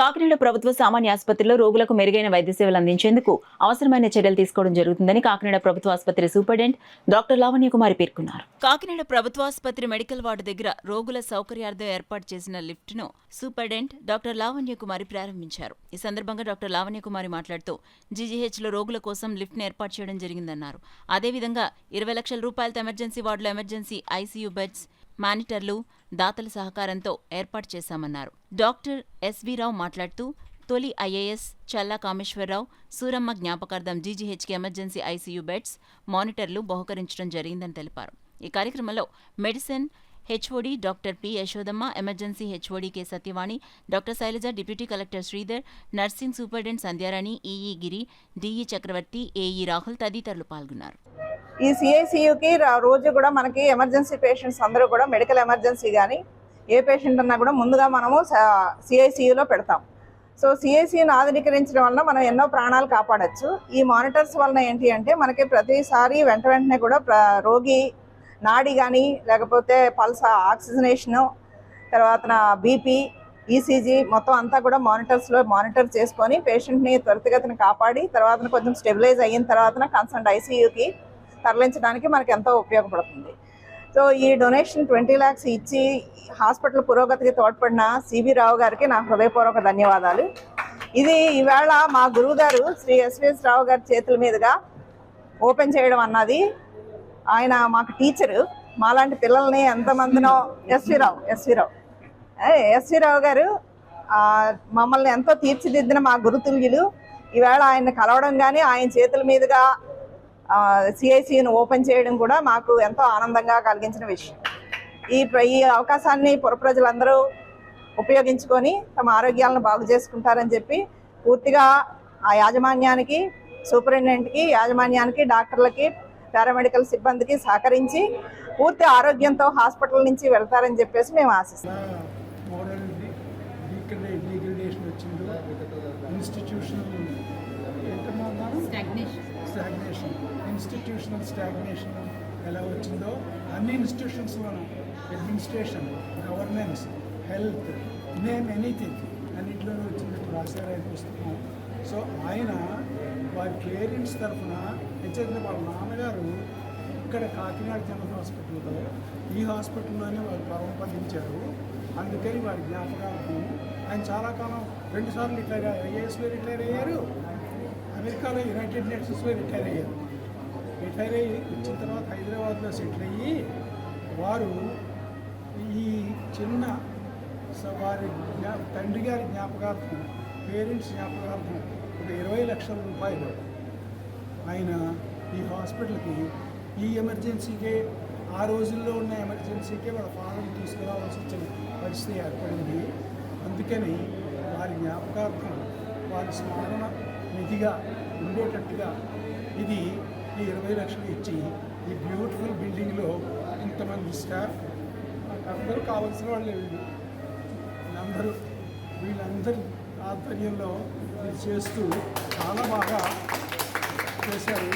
కాకినాడ ప్రభుత్వ సామాన్య ఆసుపత్రిలో రోగులకు మెరుగైన వైద్య సేవలు అందించేందుకు అవసరమైన చర్యలు తీసుకోవడం జరుగుతుందని కాకినాడ ప్రభుత్వ ఆసుపత్రి సూపరింటెండెంట్ డాక్టర్ లావణ్య కుమారి పేర్కొన్నారు. కాకినాడ ప్రభుత్వ ఆసుపత్రి మెడికల్ వార్డు దగ్గర రోగుల సౌకర్యార్థం ఏర్పాటు చేసిన లిఫ్ట్ ను సూపరింటెండెంట్ డాక్టర్ లావణ్య కుమారి ప్రారంభించారు. ఈ సందర్భంగా డాక్టర్ లావణ్య కుమారి మాట్లాడుతూ జీజీహెచ్ లో రోగుల కోసం లిఫ్ట్ ను ఏర్పాటు చేయడం జరిగిందన్నారు. అదేవిధంగా 20 లక్షల రూపాయలతో ఎమర్జెన్సీ వార్డులో ఎమర్జెన్సీ ఐసీయూ బెడ్స్, మానిటర్లు దాతల సహకారంతో ఏర్పాటు చేశామన్నారు. డాక్టర్ ఎస్వీ రావు మాట్లాడుతూ తొలి ఐఏఎస్ చల్లా కామేశ్వరరావు సూరమ్మ జ్ఞాపకార్థం జీజీహెచ్కి ఎమర్జెన్సీ ఐసీయూ బెడ్స్, మానిటర్లు బహుకరించడం జరిగిందని తెలిపారు. ఈ కార్యక్రమంలో medicine HOD doctor P Yashodamma, emergency HOD K Satyavani, doctor Shailaja, deputy collector Sridhar, nursing superintendent Sandhyarani, EE Giri, DE Chakravarthi, AE Rahul తదితరులు పాల్గొన్నారు. ఈ సిఐసియుకి రోజు కూడా మనకి ఎమర్జెన్సీ పేషెంట్స్ అందరూ కూడా మెడికల్ ఎమర్జెన్సీ కానీ ఏ పేషెంట్ అన్నా కూడా ముందుగా మనము సిఐసియులో పెడతాం. సో సిఐసియుని ఆధునీకరించడం వలన మనం ఎన్నో ప్రాణాలు కాపాడచ్చు. ఈ మానిటర్స్ వలన ఏంటి అంటే మనకి ప్రతిసారి వెంటనే కూడా రోగి నాడి కానీ లేకపోతే పల్స్ ఆక్సిజనేషను, తర్వాత బీపీ, ఈసీజీ మొత్తం అంతా కూడా మానిటర్ చేసుకొని పేషెంట్ని త్వరితగతిన కాపాడి తర్వాత కొంచెం స్టెబిలైజ్ అయిన తర్వాత కన్సర్న్ ఐసీయూకి తరలించడానికి మనకి ఎంతో ఉపయోగపడుతుంది. సో ఈ డొనేషన్ 20 lakhs ఇచ్చి హాస్పిటల్ పురోగతికి తోడ్పడిన సిబి రావు గారికి నా హృదయపూర్వక ధన్యవాదాలు. ఇది ఈవేళ మా గురువుగారు శ్రీ ఎస్విఎస్ రావు గారి చేతుల మీదుగా ఓపెన్ చేయడం అన్నది, ఆయన మాకు టీచరు, మాలాంటి పిల్లల్ని ఎంతమందినో ఎస్వి రావు గారు మమ్మల్ని ఎంతో తీర్చిదిద్దిన మా గురుతుల్యులు ఈవేళ ఆయన్ని కలవడం కానీ ఆయన చేతుల మీదుగా సిఐసిని ఓపెన్ చేయడం కూడా మాకు ఎంతో ఆనందంగా కలిగించిన విషయం. ఈ అవకాశాన్ని పుర ప్రజలందరూ ఉపయోగించుకొని తమ ఆరోగ్యాలను బాగు చేసుకుంటారని చెప్పి పూర్తిగా ఆ యాజమాన్యానికి, సూపరింటెండెంట్కి, యాజమాన్యానికి, డాక్టర్లకి, పారామెడికల్ సిబ్బందికి సహకరించి పూర్తి ఆరోగ్యంతో హాస్పిటల్ నుంచి వెళ్తారని చెప్పేసి మేము ఆశిస్తాం. ఇన్స్టిట్యూషనల్ స్టాగ్నేషన్ ఎలా వచ్చిందో అన్ని ఇన్స్టిట్యూషన్స్లోనూ administration, governance, health, name anything అన్నింటిలోనూ వచ్చినట్టు రాశారు ఆయన పుస్తకం. సో ఆయన వారి పేరెంట్స్ తరఫున ఎందుకంటే వాళ్ళ నాన్నగారు ఇక్కడ కాకినాడ జనరల్ హాస్పిటల్లో ఈ హాస్పిటల్లోనే వారు పరంపదించారు. అందుకని వారి జ్ఞాపకాలకు ఆయన చాలా కాలం 2 సార్లు ఐఏఎస్లో రిటైర్ అయ్యారు. అమెరికాలో యునైటెడ్ నేషన్స్లో రిటైర్ అయ్యారు. రిటైర్ అయ్యి వచ్చిన తర్వాత హైదరాబాద్లో సెటిల్ అయ్యి వారు ఈ చిన్న వారి తండ్రి గారి జ్ఞాపకార్థం, పేరెంట్స్ జ్ఞాపకార్థం ఒక 20 లక్షల రూపాయలు ఆయన ఈ హాస్పిటల్కి, ఈ ఎమర్జెన్సీకే, ఆ రోజుల్లో ఉన్న ఎమర్జెన్సీకే వాళ్ళ ఫాదర్ తీసుకురావాల్సి వచ్చిన పరిస్థితి ఏర్పడింది. అందుకని వారి జ్ఞాపకార్థం, వారి స్మరణ నిధిగా ఉండేటట్టుగా ఇది ఈ 20 లక్షలు ఇచ్చి ఈ బ్యూటిఫుల్ బిల్డింగ్లో ఇంతమంది స్టాఫ్, అందరూ కావాల్సిన వాళ్ళు వీళ్ళందరి ఆధ్వర్యంలో ఇది చేస్తూ చాలా బాగా చేశారు.